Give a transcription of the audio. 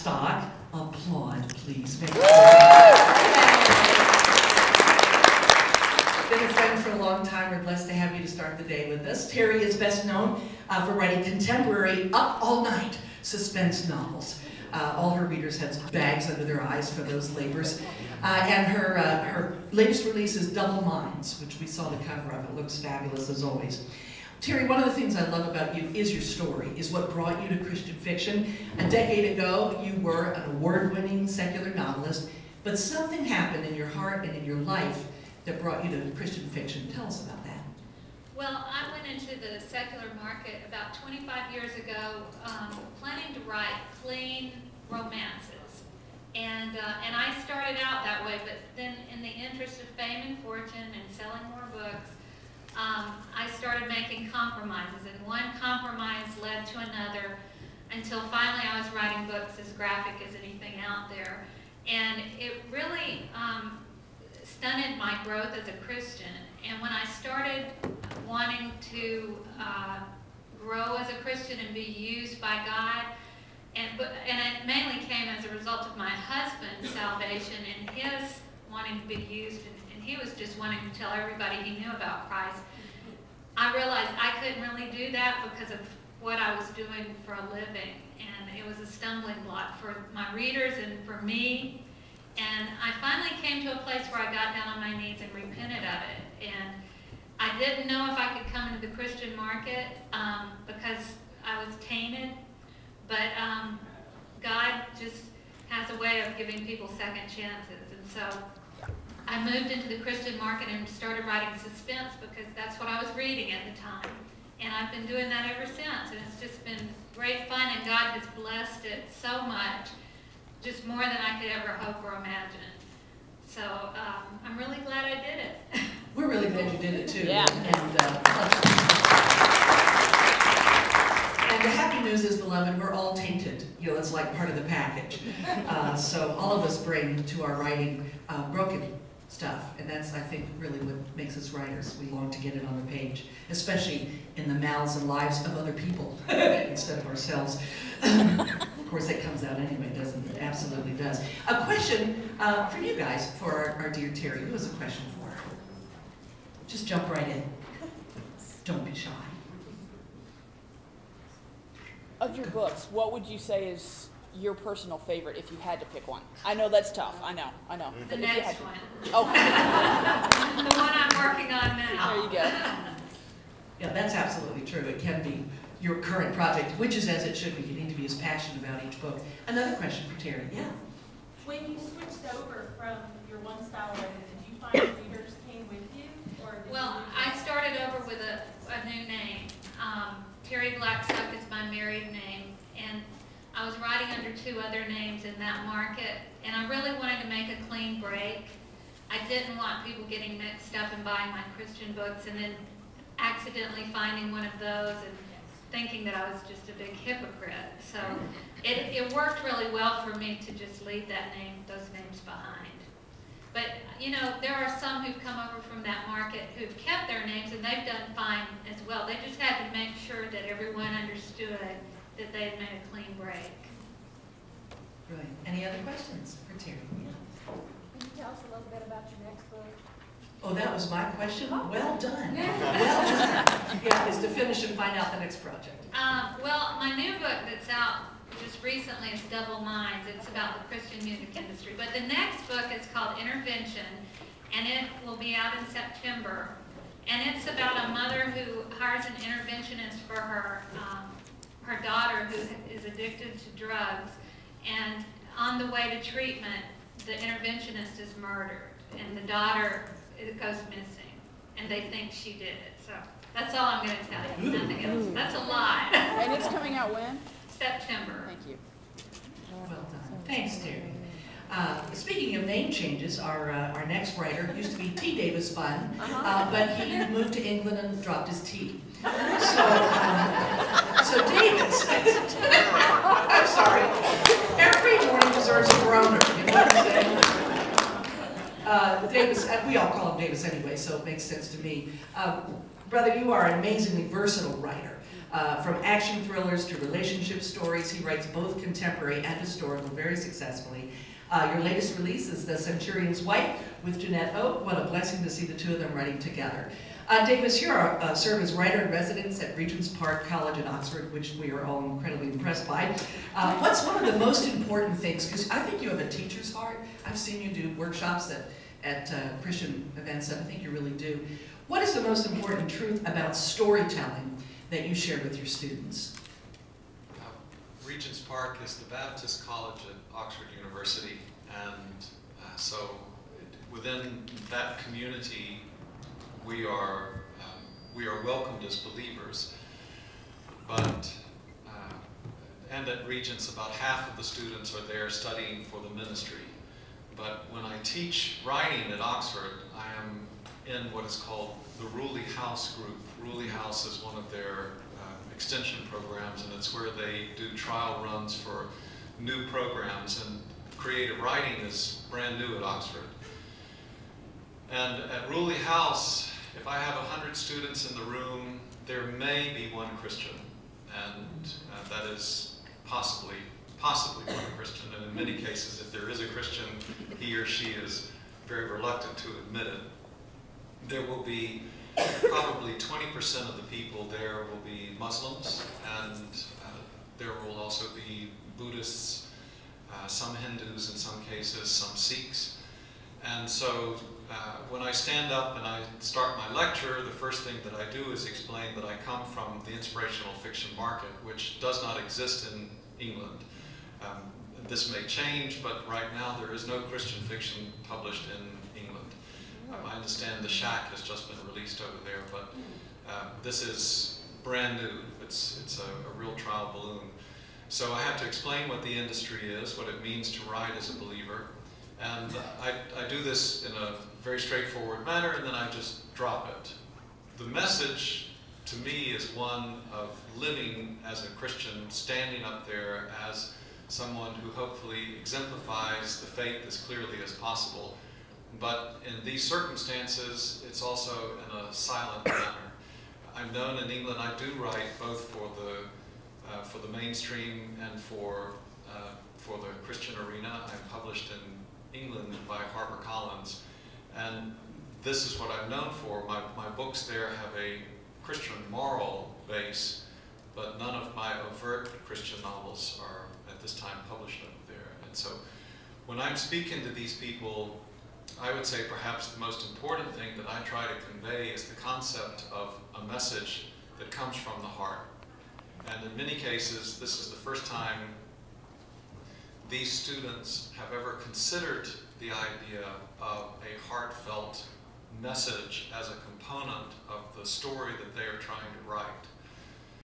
Blackstock. Applaud, please. Been a friend for a long time. We're blessed to have you to start the day with us. Terri is best known for writing contemporary, up all night suspense novels. All her readers had bags under their eyes for those labors. And her latest release is Double Minds, which we saw the cover of. It looks fabulous as always. Terri, one of the things I love about you is your story, is what brought you to Christian fiction. A decade ago, you were an award-winning secular novelist, but something happened in your heart and in your life that brought you to Christian fiction. Tell us about that. Well, I went into the secular market about 25 years ago, planning to write clean romances. And I started out that way, but then in the interest of fame and fortune and selling more books, I started making compromises, and one compromise led to another until finally I was writing books as graphic as anything out there. And it really stunted my growth as a Christian. And when I started wanting to grow as a Christian and be used by God, and it mainly came as a result of my husband's salvation and his wanting to be used, and he was just wanting to tell everybody he knew about Christ. I realized I couldn't really do that because of what I was doing for a living, and it was a stumbling block for my readers and for me. And I finally came to a place where I got down on my knees and repented of it. And I didn't know if I could come into the Christian market because I was tainted, but God just has a way of giving people second chances. And so I moved into the Christian market and started writing suspense because that's what I was reading at the time. And I've been doing that ever since, and it's just been great fun, and God has blessed it so much, just more than I could ever hope or imagine. So I'm really glad I did it. We're really glad you did it too. Yeah. And the happy news is, beloved, we're all tainted. You know, it's like part of the package. So all of us bring to our writing broken stuff, and that's, I think, really what makes us writers. We long to get it on the page, especially in the mouths and lives of other people instead of ourselves. Of course, that comes out anyway, doesn't it? Absolutely does. A question for you guys, for our dear Terri. Who has a question for her? Just jump right in. Don't be shy. Of your books, what would you say is your personal favorite if you had to pick one? I know that's tough. I know. The next one. Oh. The one I'm working on now. There you go. Yeah, that's absolutely true. It can be your current project, which is as it should be. You need to be as passionate about each book. Another question for Terri. Yeah. When you switched over from your one style writing, did you find readers came with you? Well, I started over with a new name. Terri Blackstock is my married name, and I was writing under 2 other names in that market, and I really wanted to make a clean break. I didn't want people getting mixed up and buying my Christian books and then accidentally finding one of those and thinking that I was just a big hypocrite. So it worked really well for me to just leave those names behind. But, you know, there are some who've come over from that market who've kept their names, and they've done fine as well. They just had to make sure that everyone understood that they had made a clean break. Right. Any other questions for Terri? Yeah. Can you tell us a little bit about your next book? Oh, that was my question? Well done. Well done. Yeah, is to finish and find out the next project. Well, my new book that's out just recently is Double Minds. It's about the Christian music industry. But the next book is called Intervention, and it will be out in September. And it's about a mother who hires an interventionist for her daughter who is addicted to drugs. And on the way to treatment, the interventionist is murdered, and the daughter goes missing, and they think she did it. So that's all I'm going to tell you, nothing else. That's a lot. And it's coming out when? September. Thank you. Well done. Thanks, Terri. Speaking of name changes, our next writer used to be T. Davis Bunn, but he moved to England and dropped his T. So Davis, I'm sorry, every morning deserves a groaner, you know what I'm saying? Davis, we all call him Davis anyway, so it makes sense to me. Brother, you are an amazingly versatile writer. From action thrillers to relationship stories, he writes both contemporary and historical very successfully. Your latest release is The Centurion's Wife with Jeanette O. What a blessing to see the two of them writing together. Davis, you serve as writer-in-residence at Regent's Park College in Oxford, which we are all incredibly impressed by. What's one of the most important things, because I think you have a teacher's heart. I've seen you do workshops at Christian events, and I think you really do. What is the most important truth about storytelling that you share with your students? Regent's Park is the Baptist College at Oxford University, and so within that community, we are welcomed as believers. But and at Regent's, about half of the students are there studying for the ministry. But when I teach writing at Oxford, I am in what is called the Ruley House group. Ruley House is one of their extension programs, and it's where they do trial runs for new programs, and creative writing is brand new at Oxford. And at Ruley House, if I have 100 students in the room, there may be one Christian, and that is possibly one Christian, and in many cases, if there is a Christian, he or she is very reluctant to admit it. There will be probably 20% of the people there will be Muslims, and there will also be Buddhists, some Hindus in some cases, some Sikhs. And so when I stand up and I start my lecture, the first thing that I do is explain that I come from the inspirational fiction market, which does not exist in England. This may change, but right now there is no Christian fiction published in England. I understand The Shack has just been released over there, but this is brand new. It's a real trial balloon. So I have to explain what the industry is, what it means to write as a believer. And I do this in a very straightforward manner, and then I just drop it. The message to me is one of living as a Christian, standing up there as someone who hopefully exemplifies the faith as clearly as possible. But in these circumstances, it's also in a silent manner. I'm known in England, I do write both for the mainstream and for the Christian arena. I'm published in England by HarperCollins, and this is what I'm known for. My books there have a Christian moral base, but none of my overt Christian novels are at this time published over there. And so when I'm speaking to these people, I would say perhaps the most important thing that I try to convey is the concept of a message that comes from the heart. And in many cases, this is the first time these students have ever considered the idea of a heartfelt message as a component of the story that they are trying to write.